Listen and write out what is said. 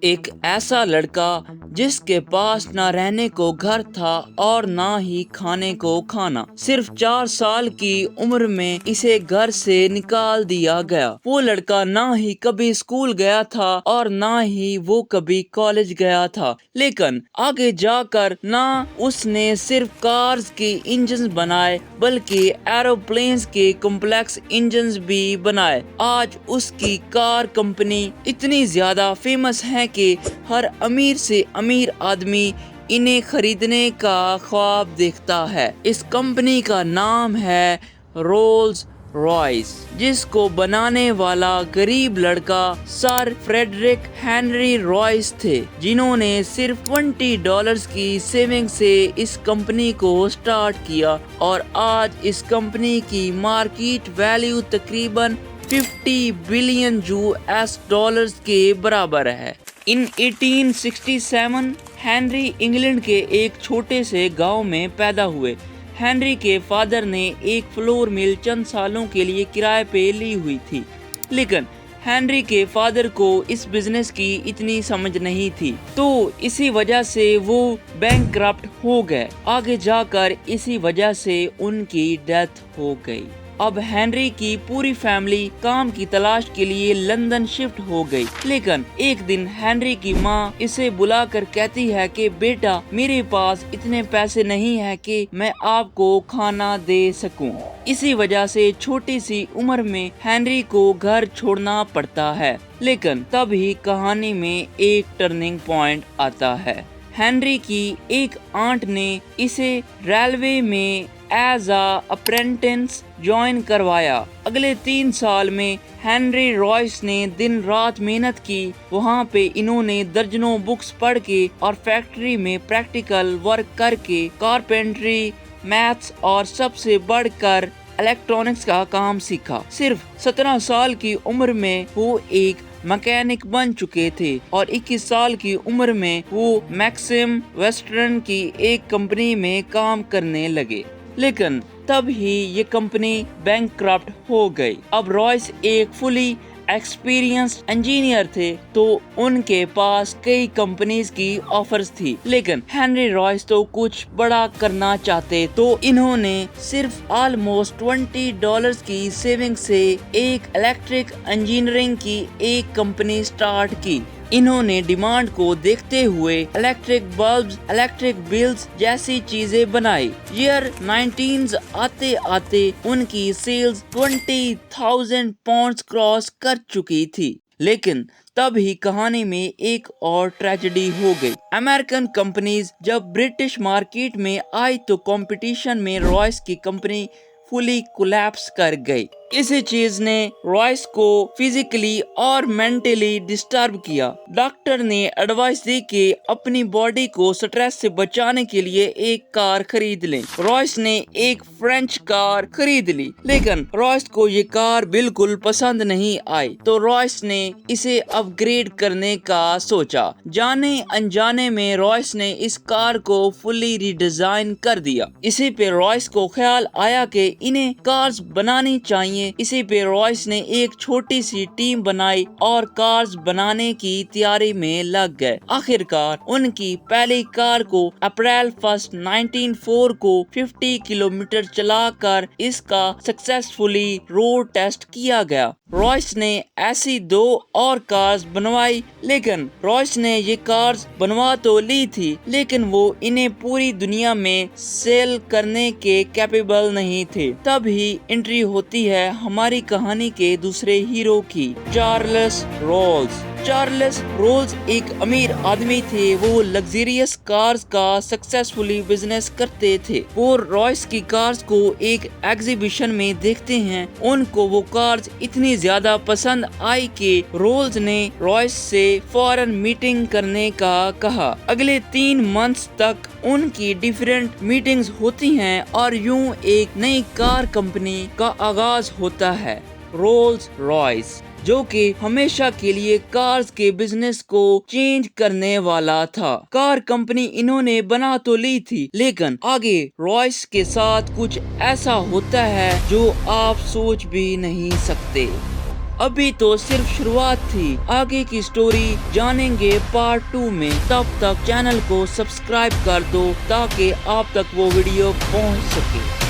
ایک ایسا لڑکا جس کے پاس نہ رہنے کو گھر تھا اور نہ ہی کھانے کو کھانا۔ صرف 4 سال کی عمر میں اسے گھر سے نکال دیا گیا۔ وہ لڑکا نہ ہی کبھی اسکول گیا تھا اور نہ ہی وہ کبھی کالج گیا تھا، لیکن آگے جا کر نہ اس نے صرف کارز کے انجنز بنائے بلکہ ایروپلینز کے کمپلیکس انجنز بھی بنائے۔ آج اس کی کار کمپنی اتنی زیادہ فیمس ہے کہ ہر امیر سے امیر آدمی انہیں خریدنے کا خواب دیکھتا ہے۔ اس کمپنی کا نام ہے رولز رائس، جس کو بنانے والا غریب لڑکا سر فریڈرک ہنری رائس تھے، جنہوں نے صرف $20 کی سیونگ سے اس کمپنی کو سٹارٹ کیا اور آج اس کمپنی کی مارکیٹ ویلیو تقریباً $50 بلین کے برابر ہے۔ ان 1867 ہنری انگلینڈ کے ایک چھوٹے سے گاؤں میں پیدا ہوئے۔ ہنری کے فادر نے ایک فلور مل چند سالوں کے لیے کرائے پہ لی ہوئی تھی، لیکن ہنری کے فادر کو اس بزنس کی اتنی سمجھ نہیں تھی، تو اسی وجہ سے وہ بینکرپٹ ہو گئے۔ آگے جا کر اسی وجہ سے ان کی ڈیتھ ہو گئی۔ اب ہنری کی پوری فیملی کام کی تلاش کے لیے لندن شفٹ ہو گئی، لیکن ایک دن ہنری کی ماں اسے بلا کر کہتی ہے کہ بیٹا، میرے پاس اتنے پیسے نہیں ہیں کہ میں آپ کو کھانا دے سکوں۔ اسی وجہ سے چھوٹی سی عمر میں ہنری کو گھر چھوڑنا پڑتا ہے، لیکن تب ہی کہانی میں ایک ٹرننگ پوائنٹ آتا ہے۔ ہنری کی ایک آنٹ نے اسے ریلوے میں ایز اپرینٹس جوائن کروایا۔ اگلے 3 سال میں ہنری رائس نے دن رات محنت کی۔ وہاں پہ انہوں نے درجنوں بکس پڑھ کے اور فیکٹری میں پریکٹیکل ورک کر کے کارپینٹری، میتھس اور سب سے بڑھ کر الیکٹرانکس کا کام سیکھا۔ صرف 17 سال کی عمر میں وہ ایک مکینک بن چکے تھے اور 21 سال کی عمر میں وہ میکسم ویسٹرن کی ایک کمپنی میں کام کرنے لگے، لیکن تب ہی یہ کمپنی بینکرپٹ ہو گئی۔ اب رائس ایک فلی ایکسپیرینسڈ انجینئر تھے، تو ان کے پاس کئی کمپنیز کی آفرز تھی، لیکن ہنری رائس تو کچھ بڑا کرنا چاہتے، تو انہوں نے صرف آلموسٹ $20 کی سیونگ سے ایک الیکٹرک انجینئرنگ کی ایک کمپنی سٹارٹ کی۔ انہوں نے ڈیمانڈ کو دیکھتے ہوئے الیکٹرک بلبز، الیکٹرک بیلز جیسی چیزیں بنائی۔ ایئر 19 آتے آتے ان کی سیلز 20,000 پاؤنڈز کراس کر چکی تھی، لیکن تب ہی کہانی میں ایک اور ٹریجڈی ہو گئی۔ امریکن کمپنیز جب برٹش مارکیٹ میں آئی تو کمپٹیشن میں رائس کی کمپنی فلی کولیپس کر گئی۔ اسی چیز نے رائس کو فزیکلی اور مینٹلی ڈسٹرب کیا۔ ڈاکٹر نے ایڈوائس دی کہ اپنی باڈی کو سٹریس سے بچانے کے لیے ایک کار خرید لیں۔ رائس نے ایک فرینچ کار خرید لی، لیکن رائس کو یہ کار بالکل پسند نہیں آئی، تو رائس نے اسے اپ گریڈ کرنے کا سوچا۔ جانے انجانے میں رائس نے اس کار کو فلی ری ڈیزائن کر دیا۔ اسی پہ رائس کو خیال آیا کہ انہیں کارز بنانی چاہیے۔ اسی پہ رائس نے ایک چھوٹی سی ٹیم بنائی اور کارز بنانے کی تیاری میں لگ گئے۔ آخر کار ان کی پہلی کار کو اپریل 1 1904 کو 50 کلومیٹر چلا کر اس کا سکسیسفلی روڈ ٹیسٹ کیا گیا۔ رائس نے ایسی 2 اور کارز بنوائی، لیکن رائس نے یہ کارز بنوا تو لی تھی، لیکن وہ انہیں پوری دنیا میں سیل کرنے کے کیپیبل نہیں تھے۔ تب ہی انٹری ہوتی ہے ہماری کہانی کے دوسرے ہیرو کی، چارلس رولز۔ چارلس رولز ایک امیر آدمی تھے۔ وہ لگزریس کارز کا سکسیسفلی بزنس کرتے تھے۔ وہ رائس کی کارز کو ایک ایگزیبیشن میں دیکھتے ہیں۔ ان کو وہ کارز اتنی زیادہ پسند آئی کہ رولز نے رائس سے فوراً میٹنگ کرنے کا کہا۔ اگلے 3 منتھس تک ان کی ڈیفرنٹ میٹنگز ہوتی ہیں اور یوں ایک نئی کار کمپنی کا آغاز ہوتا ہے، رولز رائس، جو کہ ہمیشہ کے لیے کارز کے بزنس کو چینج کرنے والا تھا۔ کار کمپنی انہوں نے بنا تو لی تھی، لیکن آگے رائس کے ساتھ کچھ ایسا ہوتا ہے جو آپ سوچ بھی نہیں سکتے۔ ابھی تو صرف شروعات تھی، آگے کی سٹوری جانیں گے پارٹ 2 میں۔ تب تک چینل کو سبسکرائب کر دو تاکہ آپ تک وہ ویڈیو پہنچ سکے۔